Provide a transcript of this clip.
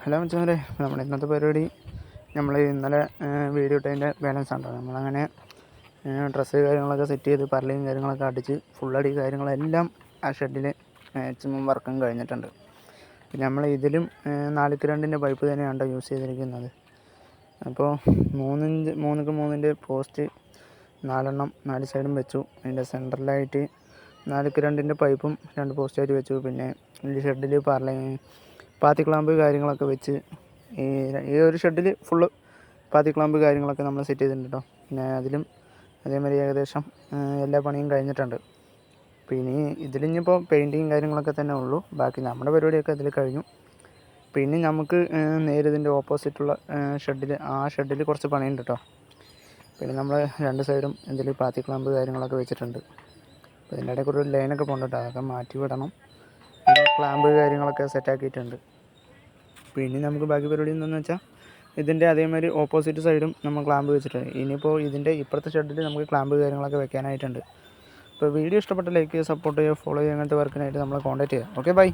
Hello മച്ചാനെ, നമ്മുടെ ഇന്നത്തെ പരിപാടി നമ്മൾ ഇന്നലെ വീഡിയോ ഇട്ടതിൻ്റെ ബാലൻസ് ആണ്. നമ്മളങ്ങനെ ഡ്രസ്സ് കാര്യങ്ങളൊക്കെ സെറ്റ് ചെയ്ത് പർലയും കാര്യങ്ങളൊക്കെ അടിച്ച് ഫുള്ളടി കാര്യങ്ങളെല്ലാം ആ ഷെഡിൽ മാക്സിമം വർക്കും കഴിഞ്ഞിട്ടുണ്ട്. പിന്നെ നമ്മൾ ഇതിലും 4x2 പൈപ്പ് തന്നെയാണ് യൂസ് ചെയ്തിരിക്കുന്നത്. അപ്പോൾ 3x3 പോസ്റ്റ് 4 സൈഡും വെച്ചു. അതിൻ്റെ സെൻറ്ററിലായിട്ട് 4x2 പൈപ്പും 2 പോസ്റ്റായിട്ട് വെച്ചു. പിന്നെ ഈ ഷെഡിൽ പാത്തിക്ലാമ്പ് കാര്യങ്ങളൊക്കെ വെച്ച് ഈ ഒരു ഷെഡിൽ ഫുള്ള് പാത്തിക്ലാമ്പ് കാര്യങ്ങളൊക്കെ നമ്മൾ സെറ്റ് ചെയ്തിട്ടുണ്ട് കേട്ടോ. പിന്നെ അതിലും അതേമാതിരി ഏകദേശം എല്ലാ പണിയും കഴിഞ്ഞിട്ടുണ്ട്. പിന്നെ ഇതിലിനിപ്പോൾ പെയിൻറ്റിങ് കാര്യങ്ങളൊക്കെ തന്നെ ഉള്ളൂ. ബാക്കി നമ്മുടെ പരിപാടിയൊക്കെ അതിൽ കഴിഞ്ഞു. പിന്നെ നമുക്ക് നേരെ ഇതിൻ്റെ ഓപ്പോസിറ്റുള്ള ഷെഡിൽ കുറച്ച് പണിയുണ്ട് കേട്ടോ. പിന്നെ നമ്മൾ 2 സൈഡും ഇതിൽ പാത്തിക്ലാമ്പ് കാര്യങ്ങളൊക്കെ വെച്ചിട്ടുണ്ട്. അപ്പോൾ ഇതിൻ്റെ ഇടയിൽ കൂടെ ഒരു ലൈനൊക്കെ പോകണ്ട, അതൊക്കെ മാറ്റി വിടണം. ക്ലാമ്പ് കാര്യങ്ങളൊക്കെ സെറ്റാക്കിയിട്ടുണ്ട്. പിന്നെ നമുക്ക് ബാക്കി പരിപാടി എന്താണെന്ന് വെച്ചാൽ ഇതിൻ്റെ അതേമാതിരി ഓപ്പോസിറ്റ് സൈഡും നമ്മൾ ക്ലാമ്പ് വെച്ചിട്ടുണ്ട്. ഇനിയിപ്പോൾ ഇതിൻ്റെ ഇപ്പുറത്തെ ഷെഡിൽ നമുക്ക് ക്ലാമ്പ് കാര്യങ്ങളൊക്കെ വെക്കാനായിട്ടുണ്ട്. അപ്പോൾ വീഡിയോ ഇഷ്ടപ്പെട്ട ലൈക്ക് ചെയ്യുക, സപ്പോർട്ട് ചെയ്യുക, ഫോളോ ചെയ്യുക. അങ്ങനത്തെ വർക്കിനായിട്ട് നമ്മളെ കോൺടാക്ട് ചെയ്യുക. Okay, by.